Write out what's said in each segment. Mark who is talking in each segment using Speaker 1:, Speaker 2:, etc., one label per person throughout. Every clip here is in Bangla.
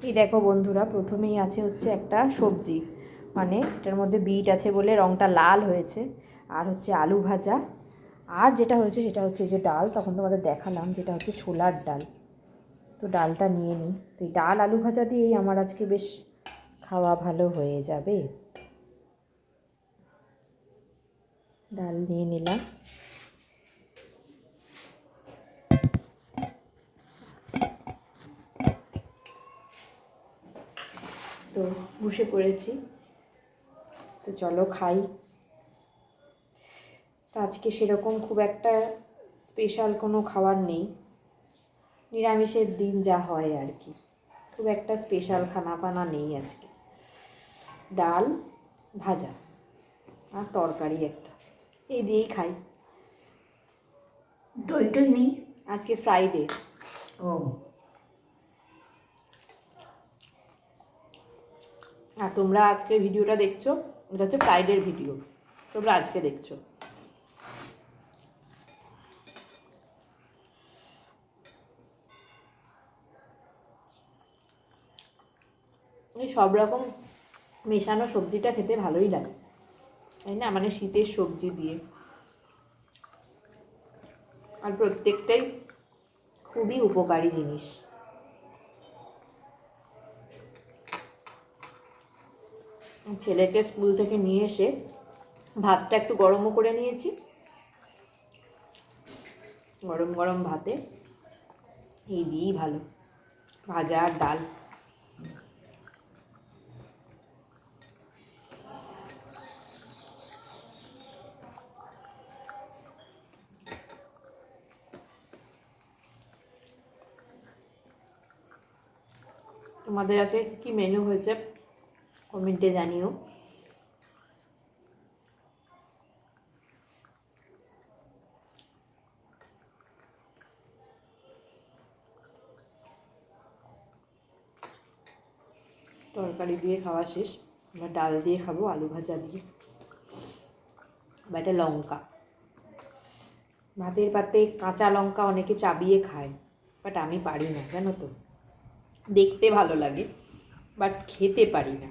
Speaker 1: এই দেখো বন্ধুরা, প্রথমেই আছে হচ্ছে একটা সবজি, মানে এটার মধ্যে বিট আছে বলে রঙটা লাল হয়েছে। আর হচ্ছে আলু ভাজা। আর যেটা হয়েছে সেটা হচ্ছে যে ডাল, তখন তোমাদের দেখালাম, যেটা হচ্ছে ছোলার ডাল। তো ডালটা নিয়ে নিই। তো এই ডাল আলু ভাজা দিয়েই আমার আজকে বেশ খাওয়া ভালো হয়ে যাবে। ডাল নিয়ে নিলাম। তো বসে পড়েছি, তো চলো খাই। তো আজকে সেরকম খুব একটা স্পেশাল কোনো খাবার নেই, নিরামিষের দিন যা হয় আর কি। খুব একটা স্পেশাল খানা নেই আজকে। ডাল, ভাজা আর তরকারি একটা, এই দিয়েই খাই।
Speaker 2: দই টই নেই
Speaker 1: আজকে ফ্রাইডে।
Speaker 2: ও।
Speaker 1: আর তোমরা আজকে ভিডিওটা দেখছো, এটা হচ্ছে ফ্রাইডের ভিডিও, তোমরা আজকে দেখছো। এই সব রকম মেশানো সবজিটা খেতে ভালোই লাগে, তাই না? মানে শীতের সবজি দিয়ে, আর প্রত্যেকটাই খুবই উপকারী জিনিস। ছেলেকে স্কুল থেকে নিয়ে এসে ভাতটা একটু গরমও করে নিয়েছি। গরম গরম ভাতে এই দিয়েই ভালো, ভাজা আর ডাল। তোমাদের আজকে কি মেনু হয়েছে কমেন্টে জানিও। তরকারি দিয়ে খাওয়া শেষ, এবার ডাল দিয়ে খাবো, আলু ভাজা দিয়ে। বা একটা লঙ্কা, ভাতের পাতে কাঁচা লঙ্কা অনেকে চাবিয়ে খায়, বাট আমি পারি না, জানো তো। দেখতে ভালো লাগে বাট খেতে পারি না।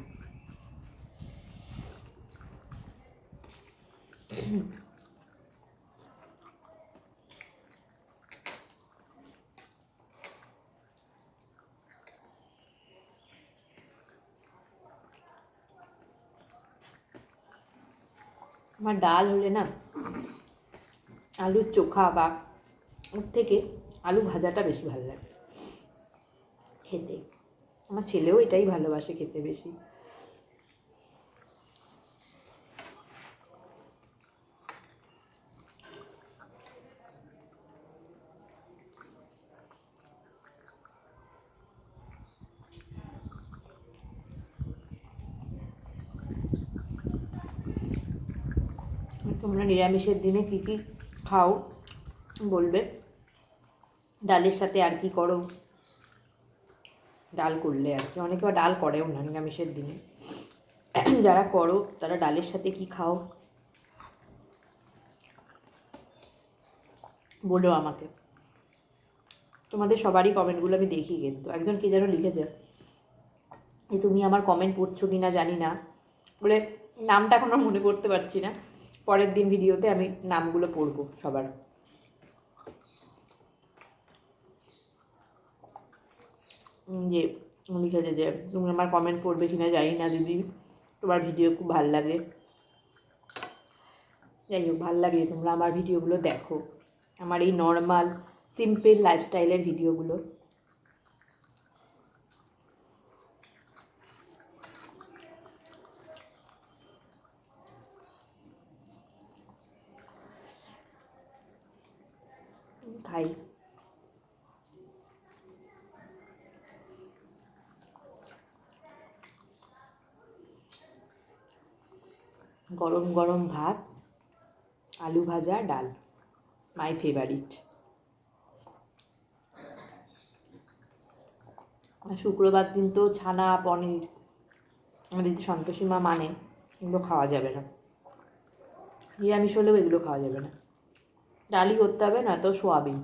Speaker 1: আমার ডাল হলে না, আলুর চোখা বা ওর থেকে আলু ভাজাটা বেশি ভালো লাগে খেতে। আমার ছেলেও এটাই ভালোবাসে খেতে বেশি। তোমরা নিরামিষের দিনে কী কী খাও বলবে, ডালের সাথে আর কি করো। ডাল করলে আর কি, অনেকে ডাল করেও না নিরামিষের দিনে। যারা করো তারা ডালের সাথে কি খাও বলো আমাকে। তোমাদের সবারই কমেন্টগুলো আমি দেখি, কিন্তু একজন কে যেন লিখেছে যে তুমি আমার কমেন্ট পড়ছো কি না জানি না বলে, নামটা এখন আর মনে করতে পারছি না, পরের দিন ভিডিওতে আমি নামগুলো পড়বো সবার। যে লিখেছে যে তুমি আমার কমেন্ট পড়বে কিনা জানি না দিদি, তোমার ভিডিও খুব ভাল লাগে। যাই হোক, ভাল লাগে তোমরা আমার ভিডিওগুলো দেখো, আমার এই নর্মাল সিম্পল লাইফস্টাইলের ভিডিওগুলো। খাই। গরম গরম ভাত, আলু ভাজা, ডাল, মাই ফেভারিট। শুক্রবার দিন তো ছানা পনির, আমাদের যে সন্তোষী মা মানে, এগুলো খাওয়া যাবে না। নিরামিষ হলেও এগুলো খাওয়া যাবে না। ডালই করতে হবে, না তো সোয়াবিন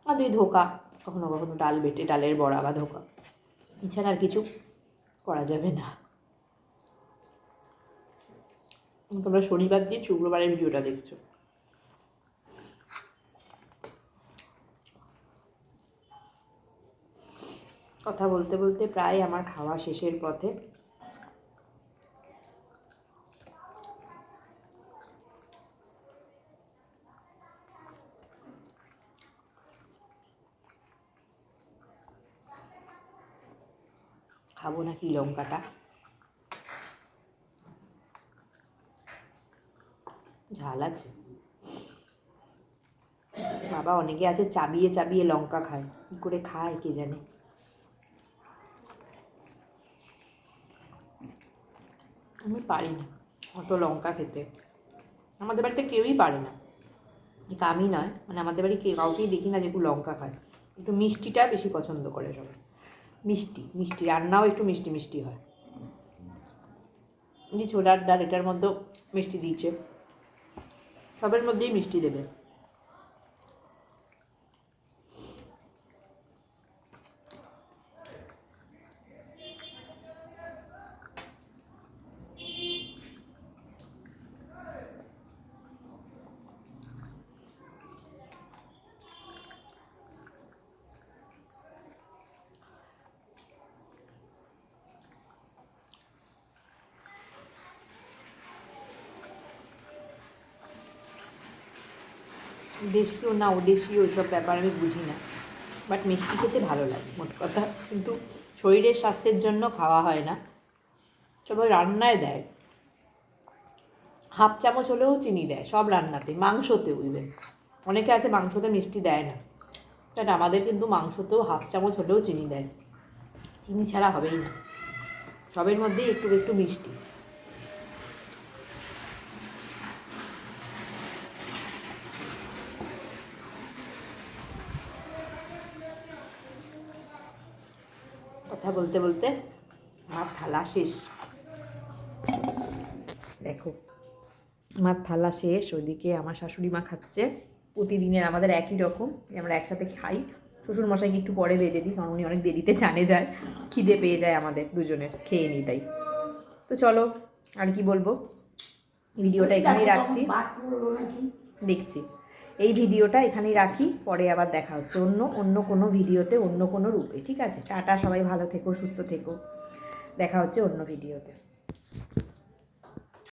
Speaker 1: আর দুই ধোকা, কখনো কখনো ডাল বেটে, ডালের বড়া বা ধোকা। এছাড়া আর কিছু করা যাবে না। তোমরা শনিবার দিন শুক্রবারের ভিডিওটা দেখছো। কথা বলতে বলতে প্রায় আমার খাওয়া শেষের পথে। খাবো নাকি লঙ্কাটা, ঝাল আছে। বাবা অনেকে আছে চাবিয়ে চাবিয়ে লঙ্কা খায়, কী করে খায় কে জানে। আমি পারি না অত লঙ্কা খেতে, আমাদের বাড়িতে কেউই পারে না, আমি নয়, মানে আমাদের বাড়ি কাউকেই দেখি না যে একটু লঙ্কা খায়। একটু মিষ্টিটা বেশি পছন্দ করে সবাই, মিষ্টি মিষ্টি রান্নাও একটু মিষ্টি মিষ্টি হয়। যে ছোলার ডাল এটার মধ্যেও মিষ্টি দিয়েছে, সবের মধ্যেই মিষ্টি দেবে। দেশীয় না ওদেশীয় ওইসব ব্যাপার আমি বুঝি না, বাট মিষ্টি খেতে ভালো লাগে মোট কথা। কিন্তু শরীরের স্বাস্থ্যের জন্য খাওয়া হয় না, সবাই রান্নায় দেয়, হাফ চামচ হলেও চিনি দেয় সব রান্নাতে, মাংসতেও ইভেন। অনেকে আছে মাংসতে মিষ্টি দেয় না, বাট আমাদের কিন্তু মাংসতেও হাফ চামচ হলেও চিনি দেয়, চিনি ছাড়া হবেই না, সবের মধ্যেই একটু একটু মিষ্টি। কথা বলতে বলতে আমার থালা শেষ, দেখো আমার থালা শেষ। ওদিকে আমার শাশুড়ি মা খাচ্ছে, প্রতিদিনের আমাদের একই রকম, আমরা একসাথে খাই। শ্বশুরমশাইকে একটু পরে বেড়ে দিই, কারণ উনি অনেক দেরিতে চানে যায়, খিদে পেয়ে যায় আমাদের দুজনের, খেয়ে নিই তাই। তো চলো আর কি বলবো, ভিডিওটা এখানেই রাখছি, দেখছি এই ভিডিওটা এখানেই রাখি, পরে আবার দেখা হচ্ছে অন্য কোনো ভিডিওতে, অন্য কোনো রূপে। ঠিক আছে, টাটা, সবাই ভালো থেকো, সুস্থ থেকো, দেখা হচ্ছে অন্য ভিডিওতে।